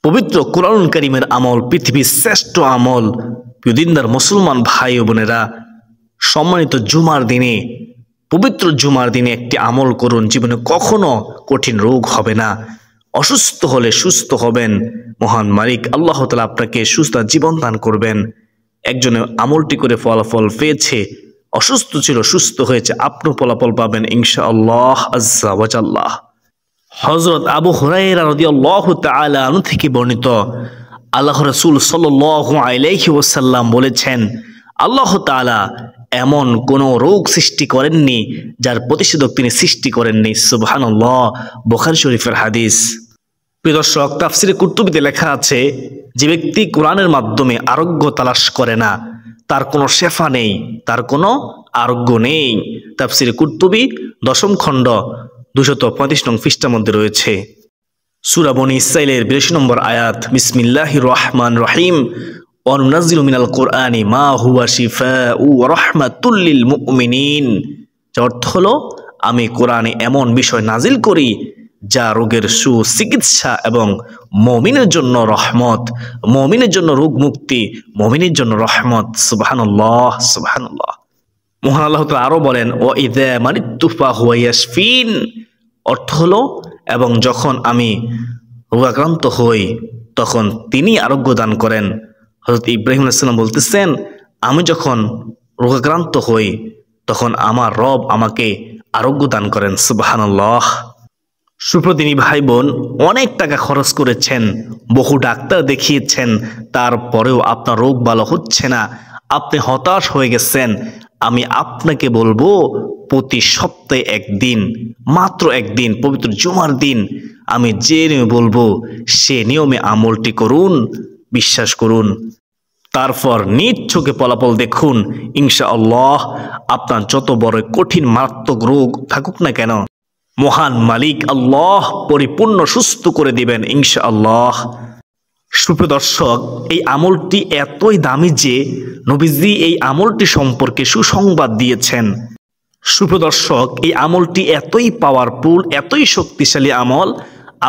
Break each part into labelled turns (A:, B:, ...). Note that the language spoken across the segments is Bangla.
A: পবিত্র কুরআনুল কারীমের আমল পৃথিবীর শ্রেষ্ঠ আমল। প্রিয়দিনদার মুসলমান ভাই ও বোনেরা, সম্মানিত জুমার দিনে, পবিত্র জুমার দিনে একটি আমল করুন, জীবনে কখনো কঠিন রোগ হবে না। অসুস্থ হলে সুস্থ হবেন, মহান মালিক আল্লাহ তাআলা আপনাকে সুস্থ জীবন দান করবেন। একজনে আমলটি করে ফলাফল পেয়েছে, অসুস্থ ছিল সুস্থ হয়েছে, আপনিও ফলাফল পাবেন ইনশাআল্লাহ আজ্জা ওয়া জাল্লাহ। হযরত আবু হুরায়রা রাদিয়াল্লাহু তাআলা আনহু থেকে বর্ণিত, আল্লাহ রাসূল সাল্লাল্লাহু আলাইহি ওয়াসাল্লাম বলেছেন, আল্লাহ তাআলা এমন কোনো রোগ সৃষ্টি করেননি যার প্রতিষেধক তিনি সৃষ্টি করেননি। সুবহানাল্লাহ, বুখারী শরীফের হাদিস। প্রিয় দর্শক, তাফসিরে কুরতুবীতে লেখা আছে, যে ব্যক্তি কোরআনের মাধ্যমে আরোগ্য তালাশ করে না, তার কোনো শেফা নেই, তার কোনো আরোগ্য নেই। তাফসিরে কুরতুবী 10ম খণ্ড 235 নং পৃষ্ঠার মধ্যে রয়েছে। সূরা বনী ইসরাঈলের 82 নম্বর আয়াত, বিসমিল্লাহির রহমানির রহিম, ওয়া নুনাজ্জিলু মিনাল কুরআনি মা হুয়া শিফাউ ওয়া রাহমাতুল লিল মুমিনিন। যার অর্থ হলো, আমি কোরআনে এমন বিষয় নাজিল করি যা রোগের সুচিকিৎসা এবং মুমিনের জন্য রহমত, মুমিনের জন্য রোগ মুক্তি, মুমিনের জন্য রহমত। সুবহানাল্লাহ, সুবহানাল্লাহ। মহান আল্লাহ তাআলা আরো বলেন, ওয়া ইযা মারিতু ফাহুয়া ইয়াশফিন। অর্থ হলো, এবং যখন আমি রোগাক্রান্ত হই তখন তিনি আরোগ্য দান করেন। হযরত ইব্রাহিম আলাইহিস সালাম বলতেছেন, আমি যখন রোগাক্রান্ত হই তখন আমার রব আমাকে আরোগ্য দান করেন। সুবহানাল্লাহ। সুপ্রতিনি ভাই বোন, অনেক টাকা খরচ করেছেন, বহু ডাক্তার দেখিয়েছেন, তারপরেও আপনার রোগ ভালো হচ্ছে না, আপনি হতাশ হয়ে গেছেন। আমি আপনাকে বলবো, প্রতি সপ্তাহে একদিন, মাত্র একদিন, পবিত্র জুমার দিন, আমি যে নিয়মে বলবো সে নিয়মে আমলটি করুন, বিশ্বাস করুন, তারপর নিজ চোখে ফলাফল দেখুন। ইনশাআল্লাহ আপনার যত বড় কঠিন মারাত্মক রোগ থাকুক না কেন, মহান মালিক আল্লাহ পরিপূর্ণ সুস্থ করে দিবেন ইনশাআল্লাহ। সুপ্রিয় দর্শক, এই আমলটি এতই দামি যে নবীজি এই আমলটি সম্পর্কে সুসংবাদ দিয়েছেন। সুপ্রিয় দর্শক, এই আমলটি এতই পাওয়ারফুল, এতই শক্তিশালী আমল,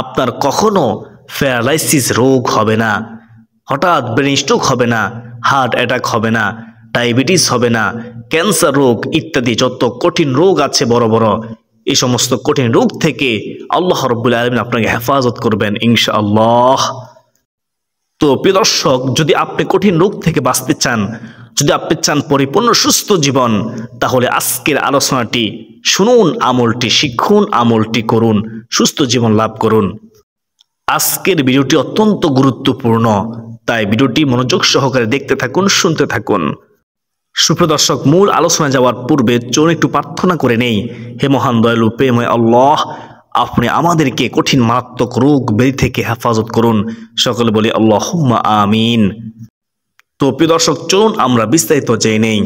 A: আপনার কখনো প্যারালাইসিস রোগ হবে না, হঠাৎ ব্রেন স্ট্রোক হবে না, হার্ট অ্যাটাক হবে না, ডায়াবেটিস হবে না, ক্যান্সার রোগ ইত্যাদি যত কঠিন রোগ আছে বড় বড়, এই সমস্ত কঠিন রোগ থেকে আল্লাহ রাব্বুল আলামিন আপনাকে হেফাজত করবেন ইনশাআল্লাহ। তো প্রিয় দর্শক, যদি আপনি কঠিন রোগ থেকে বাঁচতে চান, যদি আপনি চান পরিপূর্ণ সুস্থ জীবন, তাহলে আজকের আলোচনাটি শুনুন, আমলটি শিখুন, আমলটি করুন, সুস্থ জীবন লাভ করুন। আজকের ভিডিওটি অত্যন্ত গুরুত্বপূর্ণ, তাই ভিডিওটি মনোযোগ সহকারে দেখতে থাকুন, শুনতে থাকুন। সুপ্রিয় দর্শক, মূল আলোচনা যাওয়ার পূর্বে চলুন একটু প্রার্থনা করে নেই। হে মহান দয়ালু প্রেমময় আল্লাহ, আপনি আমাদেরকে কঠিন মারাত্মক রোগ ব্যাধি থেকে হেফাজত করুন। সকলে বলি আল্লাহুম্মা আমিন। তো প্রিয় দর্শক, চলুন আমরা বিস্তারিত জেনে নেই।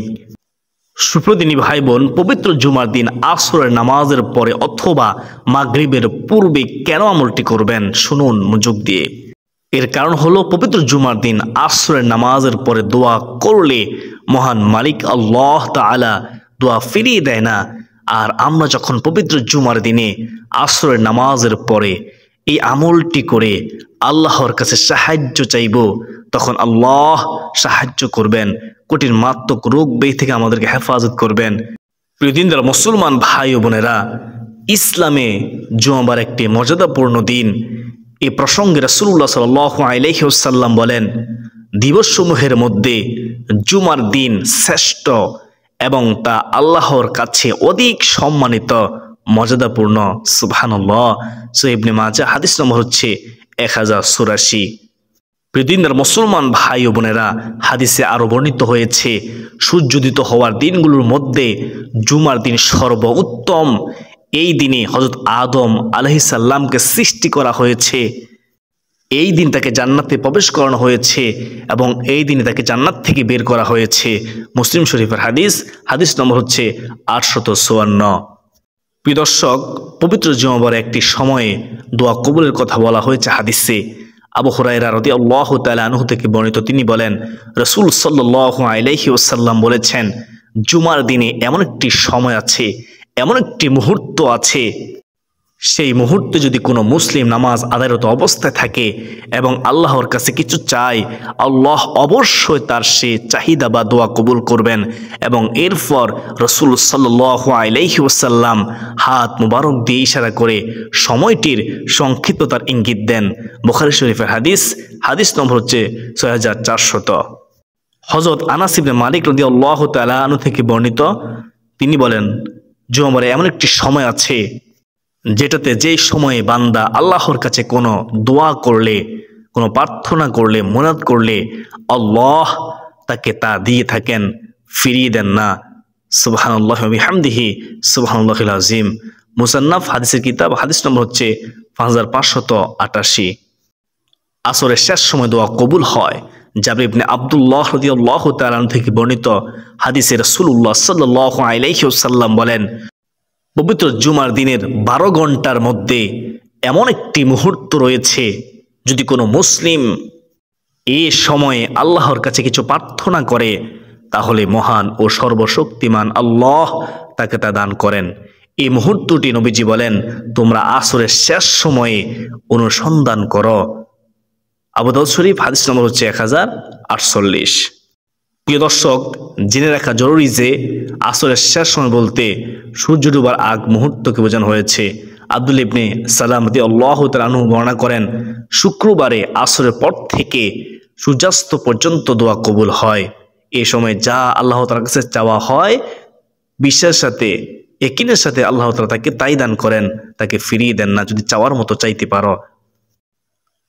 A: সুপ্রদিনী ভাই বোন, পবিত্র জুমার দিন আসরের নামাজের পরে অথবা মাগরিবের পূর্বে কেন আমলটি করবেন, শুনুন মনোযোগ দিয়ে। এর কারণ হলো, পবিত্র জুমার দিন আসরের নামাজের পরে দোয়া করলে মহান মালিক আল্লাহ তাআলা দোয়া ফিরিয়ে দেয় না। আর আমরা যখন পবিত্র জুমার দিনে আসরের নামাজের পরে এই আমলটি করে আল্লাহর কাছে সাহায্য চাইব, তখন আল্লাহ সাহায্য করবেন, কঠিন মারাত্মক রোগ ব্যাধি থেকে আমাদেরকে হেফাজত করবেন। প্রিয় দিনদার মুসলমান ভাই ও বোনেরা, ইসলামে জুমাবার একটি মর্যাদাপূর্ণ দিন। এই প্রসঙ্গে রাসূলুল্লাহ সাল্লাল্লাহু আলাইহি ওয়াসাল্লাম বলেন, দিবসসমূহের মধ্যে জুমার দিন শ্রেষ্ঠ এবং তা আল্লাহর কাছে অধিক সম্মানিত, মর্যাদাপূর্ণ। সুবহানাল্লাহ। সহিহ ইবনে মাজাহ হাদিস নম্বর হচ্ছে 1084। প্রিয়দিনদার মুসলমান ভাই ও বোনেরা, হাদিসে আরো বর্ণিত হয়েছে, সূর্যোদিত হওয়ার দিনগুলোর মধ্যে জুমার দিন সর্বোত্তম। এই দিনে হযরত আদম আলাইহিস সালামকে সৃষ্টি করা হয়েছে, এই দিন তাকে জান্নাতে প্রবেশ করানো হয়েছে এবং এই দিনে তাকে জান্নাত থেকে বের করা হয়েছে। মুসলিম শরীফের হাদিস, হাদিস নম্বর হচ্ছে 854। প্রিয় দর্শক, পবিত্র জুমাবার একটি সময়ে দোয়া কবুলের কথা বলা হয়েছে হাদিসে। আবু হুরায়রা রাদিয়াল্লাহু তাআলা আনহু থেকে বর্ণিত, তিনি বলেন, রাসূল সাল্লাল্লাহু আলাইহি ওয়াসাল্লাম বলেছেন, জুমার দিনে এমন একটি সময় আছে, এমন একটি মুহূর্ত আছে সেই মুহূর্তে যদি কোনো মুসলিম নামাজ আদায়রত অবস্থায় থাকে এবং আল্লাহর কাছে কিছু চায়, আল্লাহ অবশ্যই তার সে চাহিদা বা দোয়া কবুল করবেন। এবং এরপর রাসূল সাল্লাল্লাহু আলাইহি ওয়াসাল্লাম হাত মুবারক দিয়ে ইশারা করে সময়টির সংক্ষিপ্ততার ইঙ্গিত দেন। বুখারী শরীফের হাদিস নম্বর হচ্ছে 6400। হযরত আনাস ইবনে মালিক রাদিয়াল্লাহু তাআলা আনহু থেকে বর্ণিত, তিনি বলেন, জুমারে এমন একটি সময় আছে যেটাতে যেই সময়ে বান্দা আল্লাহর কাছে কোনো দোয়া করলে, কোনো প্রার্থনা করলে, মুনাজাত করলে আল্লাহ তাকে তা দিয়ে থাকেন, ফিরিয়ে দেন না। সুবহানাল্লাহি ওয়া বিহামদিহি সুবহানাল্লাহিল আযীম। মুসান্নাফ হাদিসের কিতাব, হাদিস নম্বর হচ্ছে 5588। আসরের শেষ সময় দোয়া কবুল হয়। জাবির ইবনে আব্দুল্লাহ রাদিয়াল্লাহু তাআলা আনহু থেকে বর্ণিত হাদিসে রাসূলুল্লাহ সাল্লাল্লাহু আলাইহি ওয়াসাল্লাম বলেন, পবিত্র জুমার দিনের 12 ঘন্টার মধ্যে এমন একটি মুহূর্ত রয়েছে, যদি কোনো মুসলিম এই সময়ে আল্লাহর কাছে কিছু প্রার্থনা করে তাহলে মহান ও সর্বশক্তিমান আল্লাহ তাকে তা দান করেন। এই মুহূর্তটি নবীজি বলেন, তোমরা আসরের শেষ সময়ে অনুসন্ধান করো। আবু দাউদ শরীফ, হাদিস নম্বর হচ্ছে 1048। প্রিয় দর্শক, জেনে রাখা জরুরি যে আসরের শেষ সময় বলতে সূর্য ডুবার আগ মুহূর্তকে বোঝানো হয়েছে। আব্দুল্লাহ ইবনে সালাম রাদিয়াল্লাহু তাআলা আনহু বর্ণনা করেন, শুক্রবারে আসরের পর থেকে সূর্যাস্ত পর্যন্ত দোয়া কবুল হয়। এই সময় যা আল্লাহ তাআলার কাছে চাওয়া হয়, বিশ্বাসের সাথে, ইয়াকিনের সাথে আল্লাহ তাআলা তাকে তাই দান করেন, তাকে ফিরিয়ে দেন না যদি চাওয়ার মতো চাইতে পারো।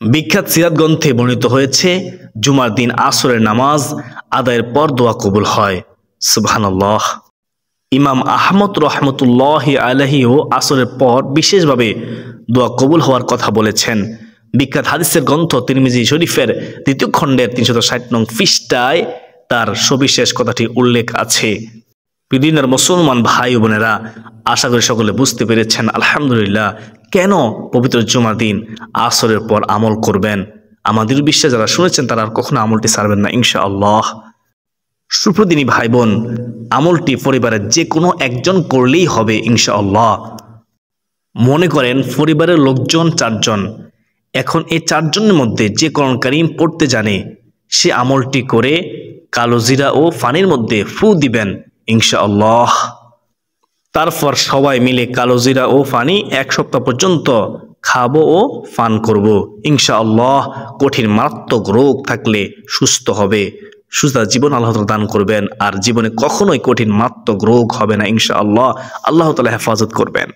A: বিখ্যাত সিরাত গ্রন্থে বর্ণিত হয়েছে, জুমার দিন আসরের নামাজ আদায়ের পর দোয়া কবুল হয়। সুবহানাল্লাহ। ইমাম আহমদ রহমতুল্লাহি আলাইহিও আসরের পর বিশেষভাবে দোয়া কবুল হওয়ার কথা বলেছেন। বিখ্যাত হাদিসের গ্রন্থ তিরমিজি শরীফের 2য় খণ্ডের 360 নং পৃষ্ঠায় তার সবিশেষ কথাটি উল্লেখ আছে। পৃথিবীর মুসলমান ভাই ও বোনেরা, আশা করি সকলে বুঝতে পেরেছেন আলহামদুলিল্লাহ কেন পবিত্র জুমার দিন আসরের পর আমল করবেন। আমাদের বিশ্বাস যারা শুনেছেন তারা আর কখনো আমলটি ছাড়বেন না ইনশাআল্লাহ। সুপ্রদিনী ভাই বোন, আমলটি পরিবারের যে কোনো একজন করলেই হবে ইনশাআল্লাহ। মনে করেন পরিবারের লোকজন 4 জন, এখন এই 4 জনের মধ্যে যে কোরআন কারীম পড়তে জানে সে আমলটি করে কালো জিরা ও পানির মধ্যে ফু দিবেন ইনশাআল্লাহ। তারপর সবাই মিলে কালো জিরা ও পানি 1 সপ্তাহ পর্যন্ত খাবো ও পান করব ইনশাআল্লাহ। কঠিন মারাত্মক রোগ থাকলে সুস্থ হবে, সুস্থ জীবন আল্লাহ তাআলা দান করবেন, আর জীবনে কখনোই কঠিন মারাত্মক রোগ হবে না ইনশাআল্লাহ। আল্লাহ তাআলা হেফাজত করবেন।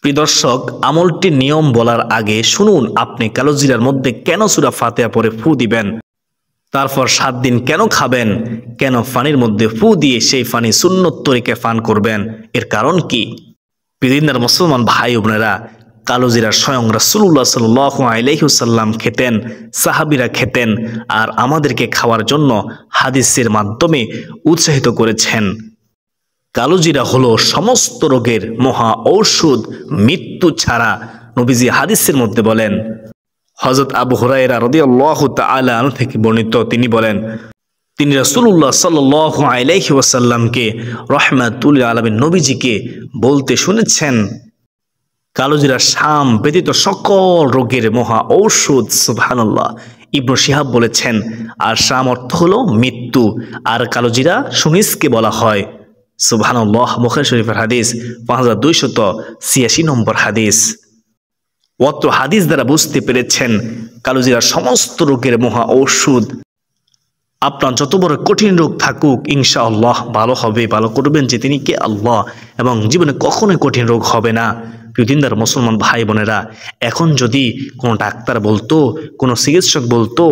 A: প্রিয় দর্শক, আমলটির নিয়ম বলার আগে শুনুন আপনি কালো জিরার মধ্যে কেন সূরা ফাতিহা পড়ে ফু দিবেন, তারপর 7 দিন কেন খাবেন, কেন পানির মধ্যে ফু দিয়ে সেই পানি সুন্নত তরিকায় পান করবেন, এর কারণ কি? পৃথিবীর মুসলমান ভাই বোনেরা, কালো জিরা স্বয়ং রাসূলুল্লাহ সাল্লাল্লাহু আলাইহি ওয়াসাল্লাম খেতেন, সাহাবীরা খেতেন, আর আমাদেরকে খাওয়ার জন্য হাদিসের মাধ্যমে উৎসাহিত করেছেন। কালো জিরা হলো সমস্ত রোগের মহা ঔষধ, মৃত্যু ছাড়া। নবীজি হাদিসের মধ্যে বলেন, হযরত আবু হুরায়রা রাদিয়াল্লাহু তাআলা আনহু থেকে বর্ণিত, তিনি বলেন, তিনি রাসূলুল্লাহ সাল্লাল্লাহু আলাইহি ওয়াসাল্লামকে রাহমাতুল লিল আলামিন নবীজিকে বলতে শুনেছেন, কালো জিরা শাম ব্যতীত সকল রোগের মহা ঔষধ। সুবহানাল্লাহ। ইবনে শিহাব বলেছেন, আর শাম অর্থ হলো মৃত্যু, আর কালো জিরা সুনিসকে বলা হয়। সুবহানাল্লাহ। বুখারী শরীফের হাদিস 5286 নম্বর হাদিস। অত্র হাদিস দ্বারা বুঝতে পেরেছেন কালো জিরা সমস্ত রোগের মহা ঔষধ। আপনার যত বড় কঠিন রোগ থাকুক ইনশাআল্লাহ ভালো হবে, ভালো করবেন যে তিনি কে, আল্লাহ, এবং জীবনে কখনোই কঠিন রোগ হবে না। পৃথিবীর মুসলমান ভাই বোনেরা, এখন যদি কোনো ডাক্তার বলতো, কোনো চিকিৎসক বলতো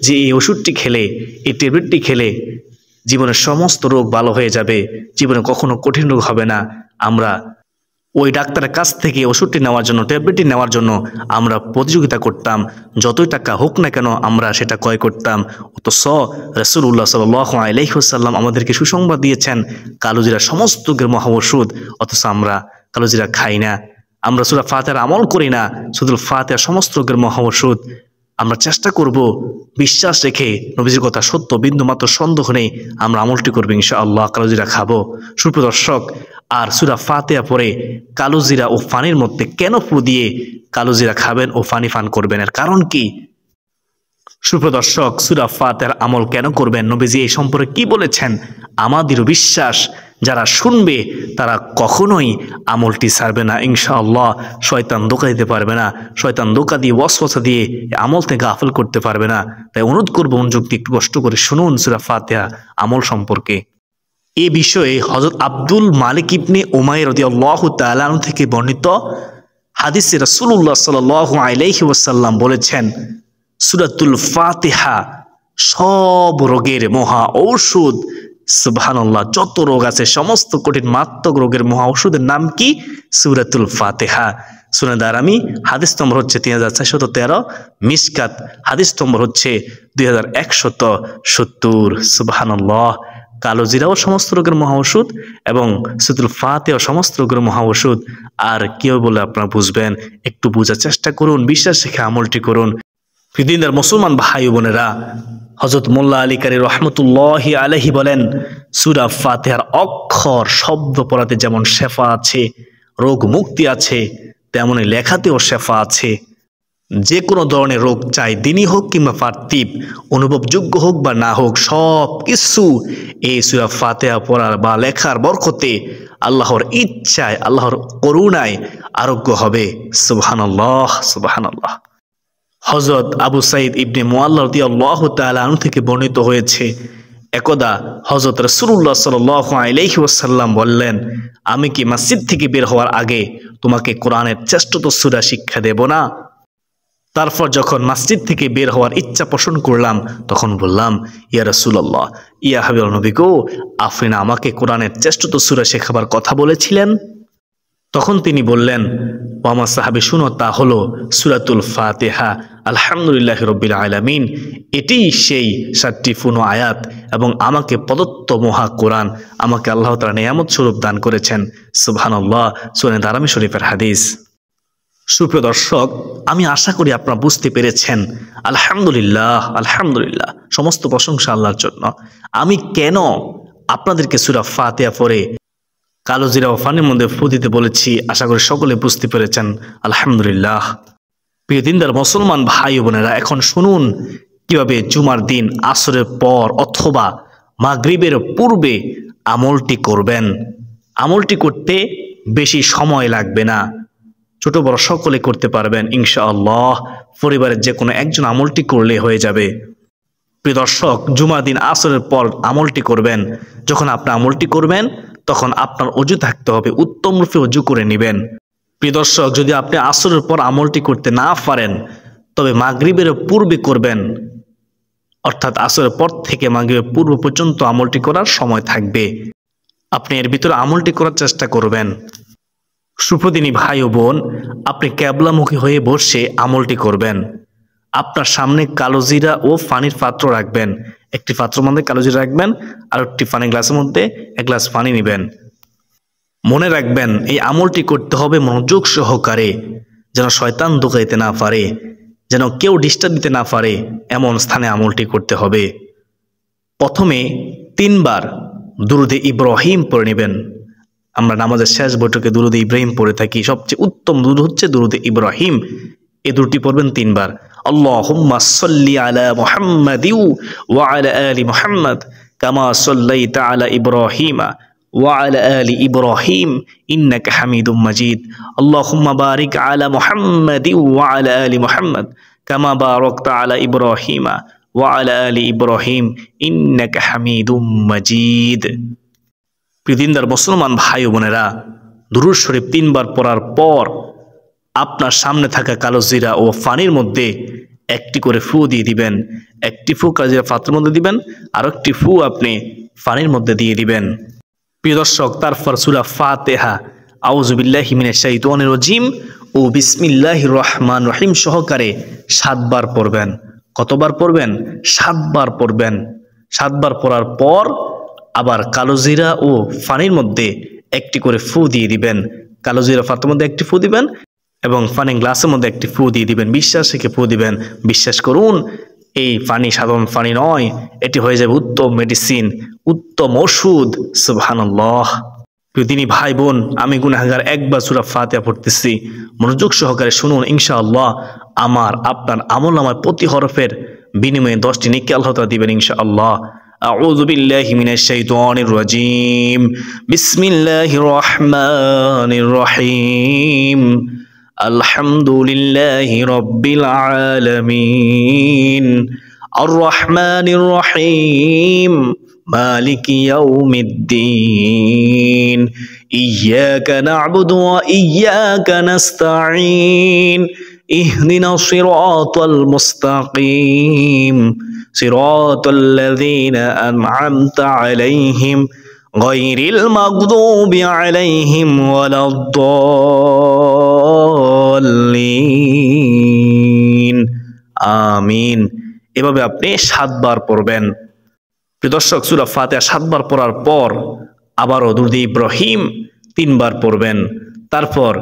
A: যে এই ওষুধটি খেলে, এই ট্যাবলেটটি খেলে জীবনের সমস্ত রোগ ভালো হয়ে যাবে, জীবনে কখনো কঠিন রোগ হবে না, আমরা ওই ডাক্তারের কাছ থেকে ওষুধটি নেওয়ার জন্য, ট্যাবলেটটি নেওয়ার জন্য আমরা প্রতিযোগিতা করতাম, যতই টাকা হোক না কেন আমরা সেটা ক্রয় করতাম। অথচ রাসূলুল্লাহ সাল্লাল্লাহু আলাইহি ওয়াসাল্লাম আমাদেরকে সুসংবাদ দিয়েছেন কালো জিরা সমস্ত রোগের মহা ঔষধ, অথচ আমরা কালো জিরা খাই না, আমরা সূরা ফাতিহার আমল করি না। সূরা ফাতিহা সমস্ত রোগের মহা ঔষধ, আমরা চেষ্টা করব বিশ্বাস রেখে নবীজির কথা সত্য, বিন্দুমাত্র সন্দেহ নেই আমরা আমলটি করবো ইনশাআল্লাহ। কালোজিরা খাবো সুপ্রিয় দর্শক। আর সূরা ফাতিহা পড়ে কালোজিরা ও পানির মধ্যে কেন ফু দিয়ে কালোজিরা খাবেন ও পানি পান করবেন, এর কারণ কি? সুপ্রিয় দর্শক, সূরা ফাতিহার আমল কেন করবেন, নবীজি এই সম্পর্কে কি বলেছেন? আমাদেরও বিশ্বাস যারা শুনবে তারা কখনোই আমলটি ছাড়বে না ইনশাআল্লাহ। শয়তান ধোঁকা দিতে পারবে না, শয়তান ধোঁকা দিয়ে ওয়াসওয়াসা দিয়ে আমল থেকে গাফিল করতে পারবে না। তাই অনুরোধ করবো মনোযোগ দিয়ে একটু কষ্ট করে শুনুন সূরা ফাতিহা আমল সম্পর্কে। এ বিষয়ে হযরত আব্দুল মালিক ইবনে উমাইর রাদিয়াল্লাহু তাআলা আনহু থেকে বর্ণিত হাদিসে রাসূলুল্লাহ সাল্লাল্লাহু আলাইহি ওয়াসাল্লাম বলেছেন, সূরাতুল ফাতিহা সব রোগের মহা ঔষধ। সুবহানাল্লাহ, যত রোগ আছে সমস্ত কঠিন মারাত্মক রোগের মহা ঔষধের নাম কি? সূরাতুল ফাতিহা। সুনান দারামি হাদিস নম্বর হচ্ছে 3413, মিশকাত হাদিস নম্বর হচ্ছে 2170। সুবহানাল্লাহ, কালোজিরাও সমস্ত রোগের মহা ঔষধ এবং সূরাতুল ফাতিহা সমস্ত রোগের মহা ঔষধ। আর কেউ বলে আপনারা বুঝবেন, একটু বোঝার চেষ্টা করুন, বিশ্বাস রেখে আমলটি করুন। দিনদার মুসলমান ভাই বোনেরা, হযরত মোল্লা আলী কারি রহমতুল্লাহি আলাইহি বলেন, সূরা ফাতিহার অক্ষর শব্দ পড়াতে যেমন শেফা আছে, রোগ মুক্তি আছে, তেমনি লেখাতেও শেফা আছে। যে কোনো ধরনের রোগ, চাই দিনই হোক কিংবা পার্থিব, অনুভবযোগ্য হোক বা না হোক, সব কিছু এই সূরা ফাতিহা পড়ার বা লেখার বরকতে আল্লাহর ইচ্ছায়, আল্লাহর করুণায় আরোগ্য হবে। সুবহানাল্লাহ, সুবহানাল্লাহ। হযরত আবু সাঈদ ইবনে মুআল্লা রাদিয়াল্লাহু তাআলা আনহু থেকে বর্ণিত হয়েছে, একদা হযরত রাসূলুল্লাহ সাল্লাল্লাহু আলাইহি ওয়াসাল্লাম বললেন, আমি কি মসজিদ থেকে বের হওয়ার আগে তোমাকে কোরআনের শ্রেষ্ঠতম সূরা শিক্ষা দেব না? তারপর যখন মসজিদ থেকে বের হওয়ার ইচ্ছা পোষণ করলাম, তখন বললাম, ইয়া রাসূলুল্লাহ, ইয়া হাবিবুল নবী গো, আপনি না আমাকে কোরআনের শ্রেষ্ঠতম সূরা শেখাবার কথা বলেছিলেন? তখন তিনি বললেন, ও আমার সাহাবী শুনো, তা হলো সূরাতুল ফাতিহা। আলহামদুলিল্লাহি রাব্বিল আলামিন, এটি সেই 7টি পূর্ণ আয়াত এবং আমাকে প্রদত্ত মহা কোরআন, আমাকে আল্লাহ তাআলা নিয়ামত স্বরূপ দান করেছেন। সুবহানাল্লাহ, সুনান দারামি শরীফের হাদিস। সুপ্রিয় দর্শক, আমি আশা করি আপনারা বুঝতে পেরেছেন। আলহামদুলিল্লাহ, আলহামদুলিল্লাহ, সমস্ত প্রশংসা আল্লাহর জন্য। আমি কেন আপনাদেরকে সূরা ফাতিহা পড়ে কালোজিরা ও পানির মধ্যে ফু দিতে বলেছি, আশা করি সকলে বুঝতে পেরেছেন। আলহামদুলিল্লাহ। প্রিয় দিনদার মুসলমান ভাই বোনেরা, এখন শুনুন কিভাবে জুমার দিন আসরের পর অথবা মাগরিবের পূর্বে আমলটি করবেন। আমলটি করতে বেশি সময় লাগবে না, ছোট বড় সকলে করতে পারবেন ইনশাআল্লাহ। পরিবারের যে কোনো একজন আমলটি করলে হয়ে যাবে। প্রিয় দর্শক, জুমার দিন আসরের পর আমলটি করবেন। যখন আপনি আমলটি করবেন তখন আপনার ওযু থাকতে হবে, উত্তম রূপে ওযু করে নেবেন। প্রিয় দর্শক, যদি আপনি আসরের পর আমলটি করতে না পারেন তবে মাগরিবের পূর্বে করবেন, অর্থাৎ আসরের পর থেকে মাগরিবের পূর্ব পর্যন্ত আমলটি করার সময় থাকবে। আপনি এর ভিতরে আমলটি করার চেষ্টা করবেন। সুপ্রদিনী ভাই ও বোন, আপনি ক্যাবলামুখী হয়ে বসে আমলটি করবেন। আপনার সামনে কালোজিরা ও পানির পাত্র রাখবেন। একটি পাত্রের মধ্যে কালোজিরা রাখবেন, আর একটি পানির গ্লাসের মধ্যে 1 গ্লাস পানি নেবেন। মনে রাখবেন, এই আমলটি করতে হবে মনোযোগ সহকারে, যেন শয়তান ধোঁকা দিতে না পারে, যেন কেউ ডিস্টার্ব দিতে না পারে, এমন স্থানে আমলটি করতে হবে। প্রথমে 3 বার দুরুদে ইব্রাহিম পড়ে নেবেন। আমরা নামাজের শেষ বৈঠকে দুরুদে ইব্রাহিম পড়ে থাকি, সবচেয়ে উত্তম দুরুদ হচ্ছে দুরুদে ইব্রাহিম। এই দুটি পড়বেন 3 বার। আল্লাহুম্মা সাল্লি আলা মুহাম্মাদি ওয়া আলা আলি মুহাম্মাদ কামা সাল্লাইতা আলা ইব্রাহিমা ওয়া আলা আলি ইব্রাহিম ইন্নাকা হামিদুম মাজিদ। আল্লাহুম্মা বারিক আলা মুহাম্মাদি ওয়া আলা আলি মুহাম্মাদ কামা বারাকতা আলা ইব্রাহিমা ওয়া আলা আলি ইব্রাহিম ইন্নাকা হামিদুম মাজিদ। প্রিয়দিনদার মুসলমান ভাই বোনেরা, দুরূদ শরীফ 3 বার পড়ার পর আপনার সামনে থাকা কালোজিরা ও পানির মধ্যে একটি করে ফু দিয়ে দিবেন। একটি ফু কালোজিরা পাত্রের মধ্যে দিবেন, আর একটি ফু আপনি পানির মধ্যে দিয়ে দিবেন। প্রিয় দর্শক, তারপর সূরা ফাতিহা আউযু বিল্লাহি মিনাশ শাইতানির রাজিম ও বিসমিল্লাহির রহমানির রহিম সহকারে 7 বার পড়বেন। কতবার পড়বেন? 7 বার পড়বেন। 7 বার পড়ার পর আবার কালোজিরা ও পানির মধ্যে একটি করে ফু দিয়ে দিবেন। কালোজিরা পাত্রের মধ্যে একটি ফু দিবেন, এবং পানি গ্লাসের মধ্যে একটি ফু দিয়ে দিবেন, বিশ্বাস রেখে ফু দিবেন। বিশ্বাস করুন এই পানি সাধারণ পানি নয়, এটি হয়ে যাবে উত্তম মেডিসিন, উত্তম ওষুধ। সুবহানাল্লাহ। প্রিয়দিনী ভাই বোন, আমি গুনাহগার একবার সূরা ফাতিহা পড়তেছি, মনোযোগ সহকারে শুনুন। ইনশাআল্লাহ আমার আপনার আমলনামায় প্রতি হরফের বিনিময়ে 10টি নেকি আল্লাহ তাআলা দিবেন ইনশাআল্লাহ। আউযু বিল্লাহি মিনাশ শাইতানির রাজীম। বিসমিল্লাহির রহমানির রহিম। আলহামদুলিল্লাহি রাব্বিল আলামিন। আর রহমানির রহিম। মালিকি ইয়াউমিদ্দিন। ইয়্যাকা না'বুদু ওয়া ইয়্যাকা নাস্তাঈন। ইহদিনাস সিরাতাল মুস্তাকিম। সিরাতাল লাযীনা আন'আমতা আলাইহিম গায়রিল মাগদুবি আলাইহিম ওয়ালাদ-দাল্লিন। আমিন। এভাবে আপনি 7 বার পড়বেন। প্রিয় দর্শক, সূরা ফাতিহা 7 বার পড়ার পর আবারও দুরূদ ইব্রাহিম 3 বার পড়বেন। তারপর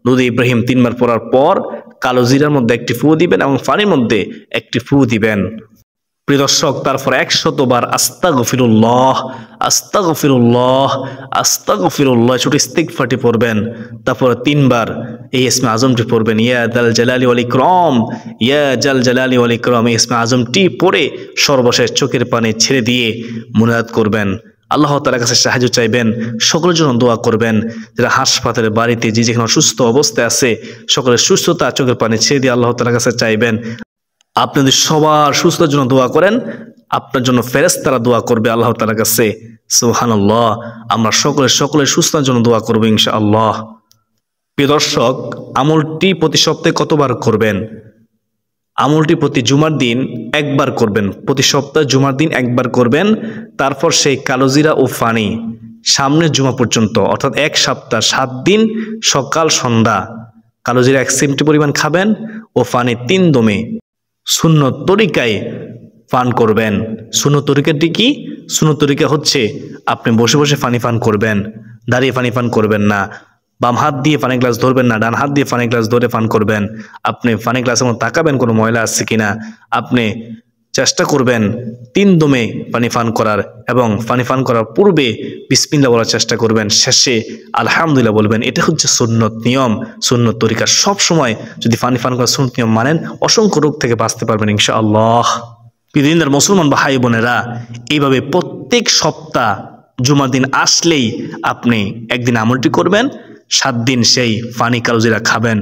A: দুরূদ ইব্রাহিম 3 বার পড়ার পর কালো জিরার মধ্যে একটি ফু দিবেন এবং পানির মধ্যে একটি ফু দিবেন। প্রিয় দর্শক, তারপর 100 বার আস্তাগফিরুল্লাহ আস্তাগফিরুল্লাহ আস্তাগফিরুল্লাহ ছোট ইস্তিগফারটি পড়বেন। তারপর 3 বার এই ইসমে আজমটি পড়বেন, ইয়া জাল জালালি ওয়াল ইকরাম, ইয়া জাল জালালি ওয়াল ইকরাম। এই ইসমে আজমটি পড়ে সর্বশেষ চোখের পানি ছেড়ে দিয়ে মুনাজাত করবেন, আল্লাহ তাআলার কাছে সাহায্য চাইবেন, সকলের জন্য দোয়া করবেন। যারা হাসপাতালে, বাড়িতে যে যেখানে অসুস্থ অবস্থায় আছে, সকলের সুস্থতা চোখের পানি ছেড়ে দিয়ে আল্লাহ তাআলার কাছে চাইবেন। আপনি যদি সবার সুস্থতার জন্য দোয়া করেন, আপনার জন্য ফেরেশতারা দোয়া করবে আল্লাহ তাআলার কাছে। সুবহানাল্লাহ। আমরা সকলের সুস্থতার জন্য দোয়া করব ইনশাআল্লাহ। প্রিয় দর্শক, আমলটি প্রতি সপ্তাহে কতবার করবেন? আমলটি প্রতি জুমার দিন একবার করবেন, প্রতি সপ্তাহে জুমার দিন একবার করবেন। তারপর সেই কালোজিরা ও পানি সামনের জুমা পর্যন্ত, অর্থাৎ 1 সপ্তাহ 7 দিন সকাল সন্ধ্যা কালোজিরা 1 চিমটি পরিমাণ খাবেন ও পানি 3 দমে সুন্নত তরিকায় পান করবেন। সুন্নত তরিকাটি কি? সুন্নত তরিকা হচ্ছে আপনি বসে বসে পানি পান করবেন, দাঁড়িয়ে পানি পান করবেন না। বাম হাত দিয়ে পানি গ্লাস ধরবেন না, ডান হাত দিয়ে পানি গ্লাস ধরে পান করবেন। আপনি পানি গ্লাসের মধ্যে তাকাবেন কোনো ময়লা আছে কিনা। আপনি চেষ্টা করবেন 3 দমে পানি পান করার, এবং পানি পান করার পূর্বে বিসমিল্লাহ বলার চেষ্টা করবেন, শেষে আলহামদুলিল্লাহ বলবেন। এটা হচ্ছে সুন্নত নিয়ম, সুন্নত তরিকা। সব সময় যদি পানি পান করার সুন্নত নিয়ম মানেন, অসংখ্য রোগ থেকে বাঁচতে পারবেন ইনশাআল্লাহ। প্রিয়দিনদার মুসলমান ভাই বোনেরা, এইভাবে প্রত্যেক সপ্তাহ জুমার দিন আসলেই আপনি একদিন আমলটি করবেন, 7 দিন সেই পানি কালোজিরা খাবেন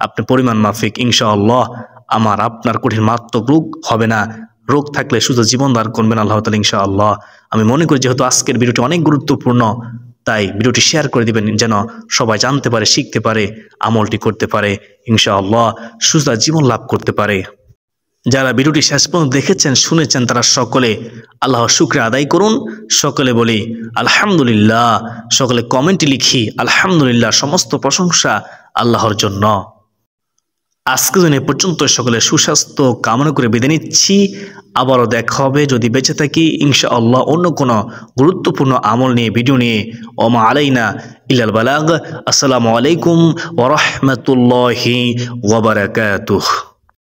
A: আপনি পরিমাণ মাফিক। ইনশাআল্লাহ আমার আপনার কঠিন মারাত্মক রোগ হবে না। রোগ থাকলে শুধু জীবন দান করবেন আল্লাহ তাআলা ইনশাআল্লাহ। আমি মনে করি যেহেতু আজকের ভিডিওটি অনেক গুরুত্বপূর্ণ, তাই ভিডিওটি শেয়ার করে দিবেন যেন সবাই জানতে পারে, শিখতে পারে, আমলটি করতে পারে, ইনশাআল্লাহ সুস্থ জীবন লাভ করতে পারে। যারা ভিডিওটি শেষ পর্যন্ত দেখেছেন, শুনেছেন, তারা সকলে আল্লাহর শুকরিয়া আদায় করুন। সকলে বলি আলহামদুলিল্লাহ, সকলে কমেন্টে লিখি আলহামদুলিল্লাহ, সমস্ত প্রশংসা আল্লাহর জন্য। আজকে দিন এ পর্যন্ত, সকলে সুস্বাস্থ্য কামনা করে বিদায় নিচ্ছি। আবারও দেখা হবে যদি বেঁচে থাকি ইনশাআল্লাহ অন্য কোনো গুরুত্বপূর্ণ আমল নিয়ে, ভিডিও নিয়ে। ওমা আলাইনা ইল্লাল বালাগ। আসসালামু আলাইকুম ওয়া রাহমাতুল্লাহি ওয়া বারাকাতুহু।